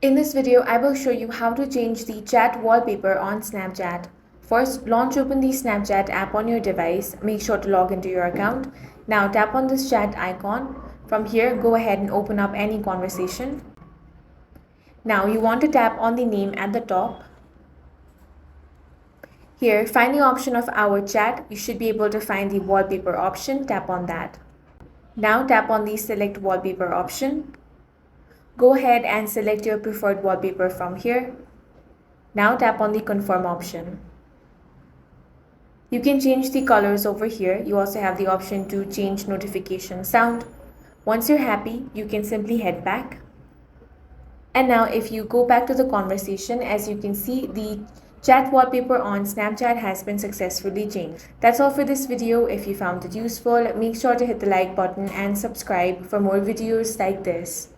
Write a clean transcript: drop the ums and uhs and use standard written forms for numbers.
In this video, I will show you how to change the chat wallpaper on Snapchat. First, launch open the Snapchat app on your device. Make sure to log into your account. Now tap on this chat icon. From here, go ahead and open up any conversation. Now you want to tap on the name at the top. Here, find the option of our chat. You should be able to find the wallpaper option. Tap on that. Now tap on the select wallpaper option. Go ahead and select your preferred wallpaper from here. Now tap on the confirm option. You can change the colors over here. You also have the option to change notification sound. Once you're happy, you can simply head back. And now if you go back to the conversation, as you can see, the chat wallpaper on Snapchat has been successfully changed. That's all for this video. If you found it useful, make sure to hit the like button and subscribe for more videos like this.